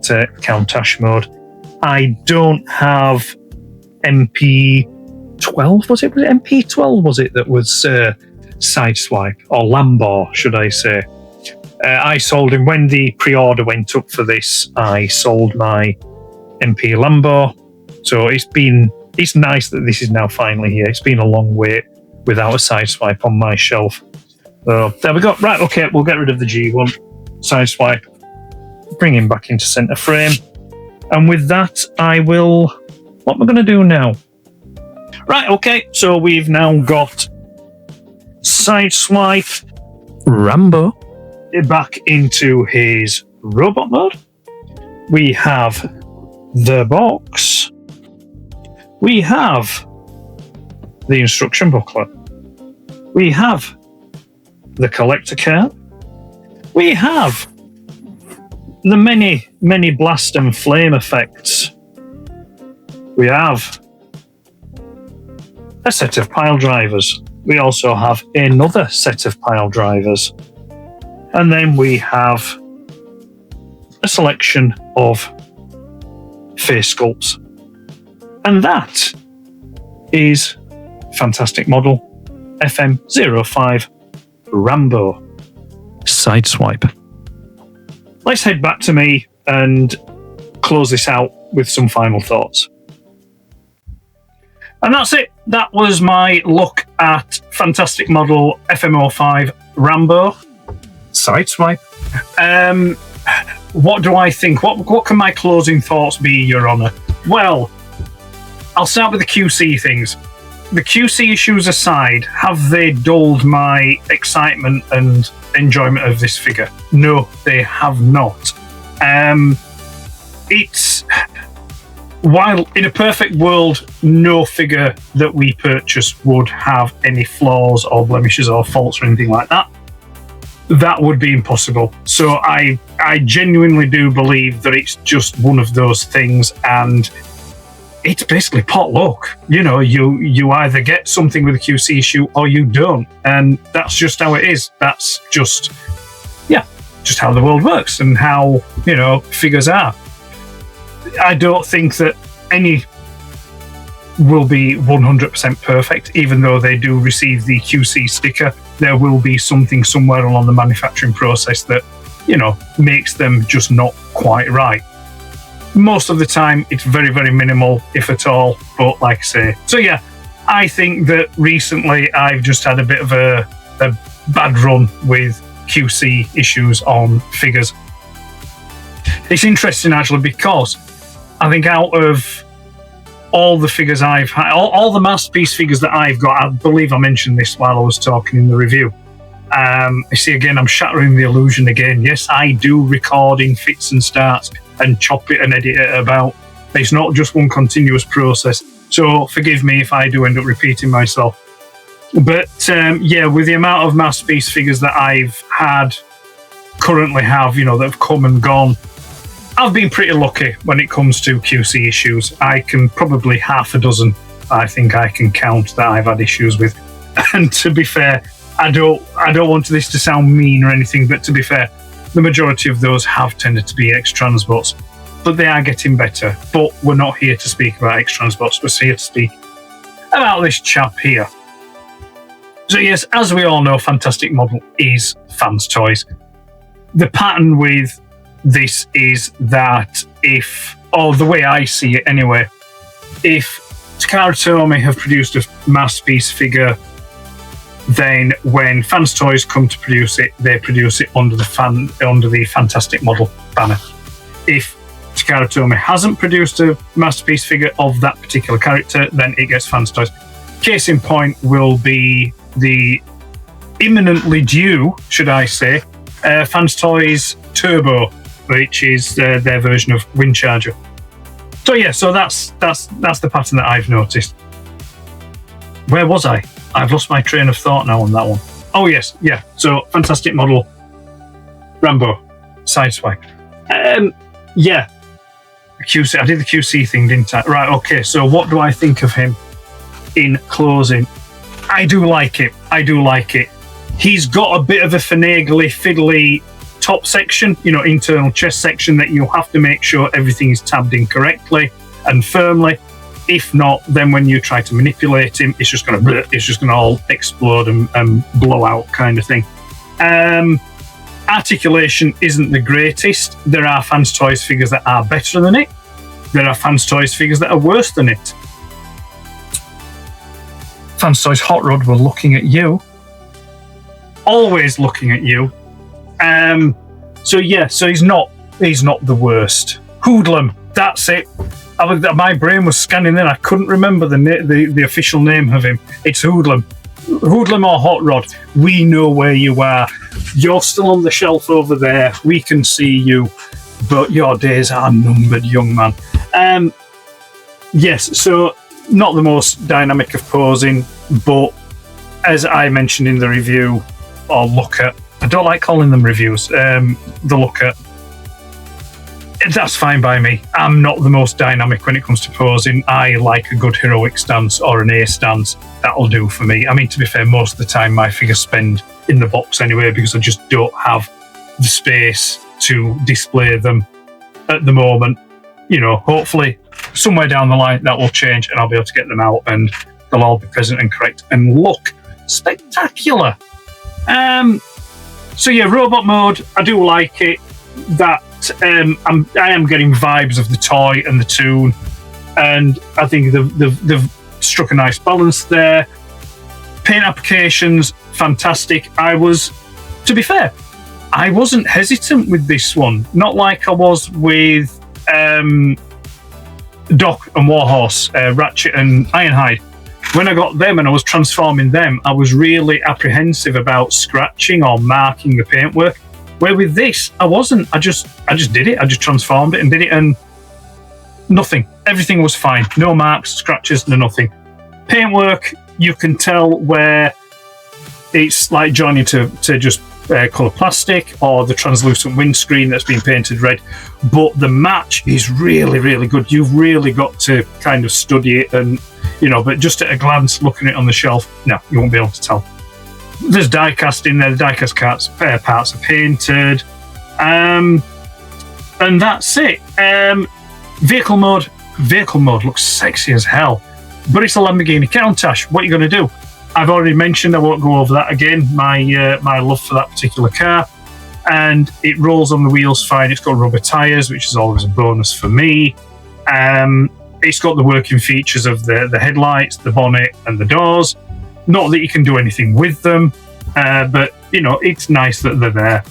S1: Countach mode. I don't have MP12, was it MP12, was it, that was Sideswipe, or Lambo, should I say. I sold him, when the pre-order went up for this, I sold my MP Lambo. So it's nice that this is now finally here. It's been a long wait without a Sideswipe on my shelf. So there we go. Right, okay, we'll get rid of the G1 Sideswipe, bring him back into centre frame, And with that, what am I going to do now? Right, okay, so we've now got Sideswipe Rambo back into his robot mode. We have the box. We have the instruction booklet. We have the collector card. We have the many, many blast and flame effects. We have a set of pile drivers. We also have another set of pile drivers. And then we have a selection of face sculpts. And that is Fantastic Model FM-05 Rambo Sideswipe. Let's head back to me and close this out with some final thoughts. And that's it. That was my look at Fantastic Model FM-05 Rambo Sideswipe. What do I think? What can my closing thoughts be, Your Honour? Well, I'll start with the QC things. The QC issues aside, have they dulled my excitement and enjoyment of this figure? No, they have not. While in a perfect world, no figure that we purchase would have any flaws or blemishes or faults or anything like that, that would be impossible. So I genuinely do believe that it's just one of those things, and it's basically pot luck. You know, you either get something with a QC issue or you don't, and that's just how it is. That's just how the world works and how, figures are. I don't think that any will be 100% perfect, even though they do receive the QC sticker. There will be something somewhere along the manufacturing process that, makes them just not quite right. Most of the time, it's very, very minimal, if at all, but like I say. So yeah, I think that recently I've just had a bit of a bad run with QC issues on figures. It's interesting, actually, because I think out of all the figures I've had, all the masterpiece figures that I've got, I believe I mentioned this while I was talking in the review. You see, again, I'm shattering the illusion again. Yes, I do record in fits and starts and chop it and edit it about. It's not just one continuous process. So forgive me if I do end up repeating myself. But with the amount of masterpiece figures that I've currently have, that have come and gone, I've been pretty lucky when it comes to QC issues. I can probably half a dozen, I think I can count, that I've had issues with. And to be fair, I don't want this to sound mean or anything, but to be fair, the majority of those have tended to be X-Transbots. But they are getting better. But we're not here to speak about X-Transbots. We're here to speak about this chap here. So yes, as we all know, Fantastic Model is fans' toys. The pattern with this is that the way I see it anyway, if Takara Tomy have produced a masterpiece figure, then when Fans Toys come to produce it, they produce it under the Fantastic Model banner. If Takara Tomy hasn't produced a masterpiece figure of that particular character, then it gets Fans Toys. Case in point will be the imminently due, should I say, Fans Toys Turbo, which is their version of Windcharger. So yeah, so that's the pattern that I've noticed. Where was I? I've lost my train of thought now on that one. Oh yes, yeah. So Fantastic Model Rambo Sideswipe. Yeah. QC. I did the QC thing, didn't I? Right. Okay. So what do I think of him in closing? I do like it. He's got a bit of a finagly, fiddly top section, internal chest section that you have to make sure everything is tabbed in correctly and firmly. If not, then when you try to manipulate him, it's just going to all explode and blow out, kind of thing. Articulation isn't the greatest. There are Fans Toys figures that are better than it. There are Fans Toys figures that are worse than it. Fans Toys Hot Rod, we're looking at you. Always looking at you. So he's not the worst. Hoodlum, That's it. My brain was scanning then. I couldn't remember the official name of him. It's Hoodlum. Hoodlum or Hot Rod. We know where you are. You're still on the shelf over there. We can see you, but your days are numbered, young man. Yes, so not the most dynamic of posing, but as I mentioned in the review, or look at, I don't like calling them reviews, the look at, that's fine by me. I'm not the most dynamic when it comes to posing. I like a good heroic stance or an A stance. That'll do for me. I mean, to be fair, most of the time my figures spend in the box anyway because I just don't have the space to display them at the moment. You know, hopefully somewhere down the line that will change and I'll be able to get them out and they'll all be present and correct and look spectacular. So yeah, robot mode, I do like it. That I am getting vibes of the toy and the toon, and I think they've struck a nice balance there. Paint applications, fantastic. To be fair, I wasn't hesitant with this one, not like I was with Doc and Warhorse, Ratchet and Ironhide. When I got them and I was transforming them, I was really apprehensive about scratching or marking the paintwork. Where with this, I wasn't. I just did it. I just transformed it and did it, and nothing. Everything was fine. No marks, scratches, no nothing. Paintwork, you can tell where it's like joining to just colour plastic or the translucent windscreen that's been painted red. But the match is really, really good. You've really got to kind of study it, and but just at a glance, looking at it on the shelf, no, you won't be able to tell. There's die-cast in there. The die-cast parts are painted. And that's it. Vehicle mode looks sexy as hell. But it's a Lamborghini Countach. What are you going to do? I've already mentioned, I won't go over that again, my love for that particular car. And it rolls on the wheels fine. It's got rubber tyres, which is always a bonus for me. It's got the working features of the headlights, the bonnet, and the doors. Not that you can do anything with them, but it's nice that they're there.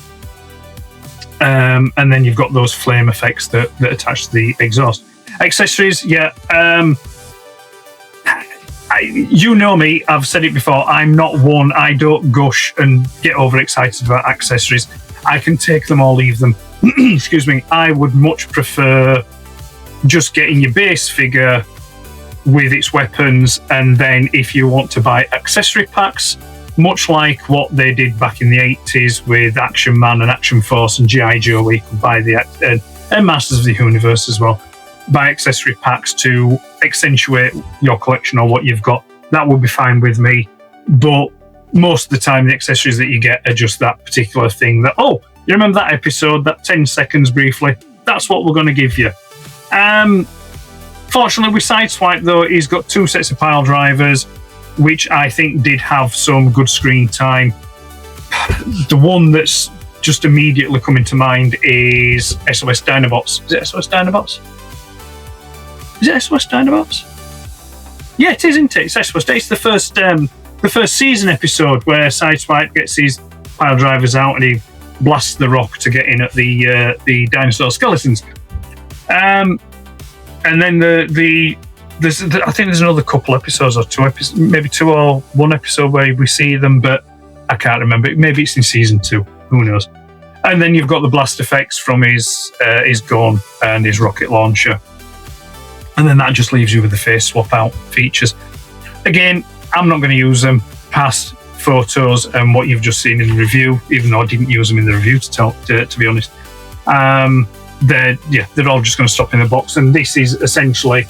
S1: And then you've got those flame effects that attach to the exhaust. Accessories, yeah. You know me, I've said it before, I'm not one, I don't gush and get overexcited about accessories. I can take them or leave them. Excuse me, I would much prefer just getting your base figure with its weapons, and then if you want to buy accessory packs, much like what they did back in the 80s with Action Man and Action Force and G.I. Joe, where you could buy and Masters of the Universe as well, buy accessory packs to accentuate your collection or what you've got. That would be fine with me, but most of the time the accessories that you get are just that particular thing that, oh, you remember that episode, that 10 seconds briefly, that's what we're going to give you. Fortunately with Sideswipe though, he's got 2 sets of pile drivers, which I think did have some good screen time. The one that's just immediately coming to mind is SOS Dinobots. Is it SOS Dinobots? Is it SOS Dinobots? Yeah, it is, isn't it? It's SOS. It's the first season episode where Sideswipe gets his pile drivers out and he blasts the rock to get in at the dinosaur skeletons. And then I think there's another couple episodes or 2 episodes, maybe 2 or 1 episode where we see them, but I can't remember. Maybe it's in season 2. Who knows? And then you've got the blast effects from his gun and his rocket launcher. And then that just leaves you with the face swap out features. Again, I'm not going to use them past photos and what you've just seen in the review, even though I didn't use them in the review to be honest. They're all just going to stop in the box, and this is essentially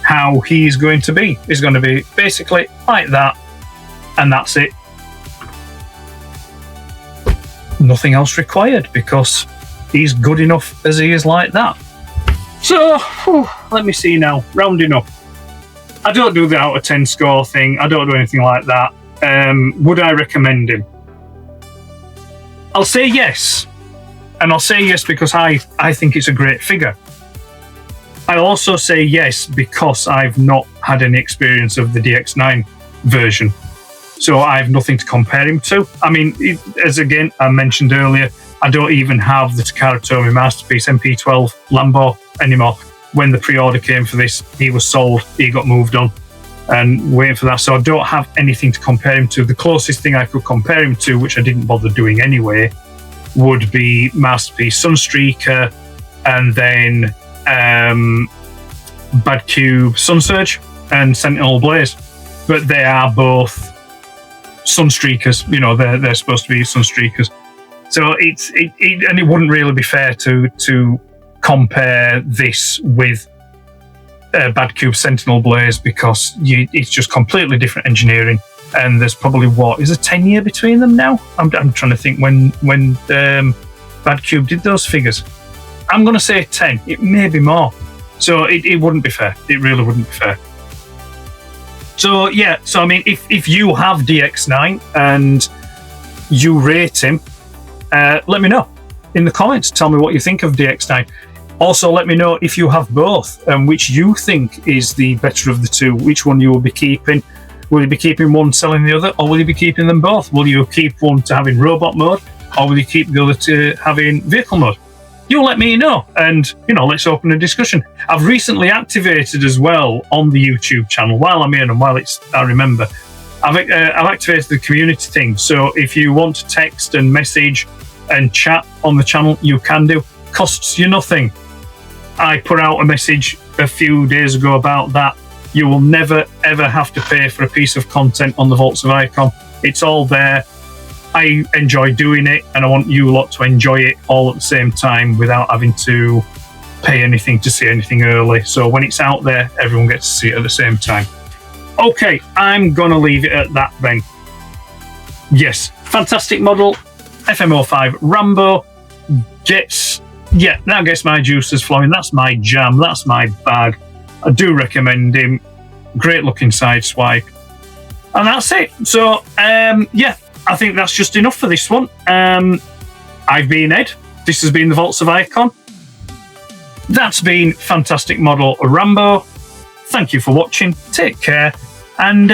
S1: how he's going to be. He's going to be basically like that, and that's it. Nothing else required because he's good enough as he is like that. So, let me see now. Rounding up. I don't do the out of 10 score thing. I don't do anything like that. Would I recommend him? I'll say yes. And I'll say yes because I think it's a great figure. I also say yes because I've not had any experience of the DX9 version. So I have nothing to compare him to. I mean, as again, I mentioned earlier, I don't even have the Takara Tomy Masterpiece MP12 Lambo anymore. when the pre-order came for this, he was sold, he got moved on, and waiting for that. So I don't have anything to compare him to. The closest thing I could compare him to, which I didn't bother doing anyway, would be Masterpiece Sunstreaker, and then Bad Cube Sunsurge and Sentinel Blaze. But they are both Sunstreakers. You know, they're supposed to be Sunstreakers. So and it wouldn't really be fair to compare this with Bad Cube Sentinel Blaze, because it's just completely different engineering. And there's probably, is a 10-year between them now? I'm trying to think when Bad Cube did those figures. I'm going to say 10. It may be more. So it wouldn't be fair. It really wouldn't be fair. So yeah, I mean, if you have DX9 and you rate him, let me know in the comments. Tell me what you think of DX9. Also, let me know if you have both and which you think is the better of the two. Which one you will be keeping. Will you be keeping one, selling the other, or will you be keeping them both? Will you keep one to having robot mode, or will you keep the other to having vehicle mode? You let me know, and let's open a discussion. I've recently activated as well on the YouTube channel, while I'm in and while I remember, I've activated the community thing. So if you want to text and message and chat on the channel, you can do. Costs you nothing. I put out a message a few days ago about that. You will never ever have to pay for a piece of content on the Vaults of Icon. It's all there. I enjoy doing it, and I want you lot to enjoy it all at the same time without having to pay anything to see anything early. So when it's out there, everyone gets to see it at the same time. Okay, I'm going to leave it at that then. Yes, Fantastic Model FM-05 Rambo that gets my juices flowing. That's my jam. That's my bag. I do recommend him. Great looking Sideswipe. And that's it. So, I think that's just enough for this one. I've been Ed. This has been the Vaults of Icon. That's been Fantastic Model Rambo. Thank you for watching. Take care. And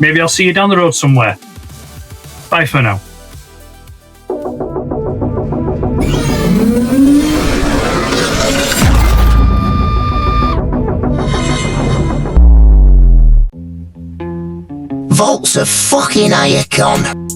S1: maybe I'll see you down the road somewhere. Bye for now.
S2: Vaults of fucking Icon.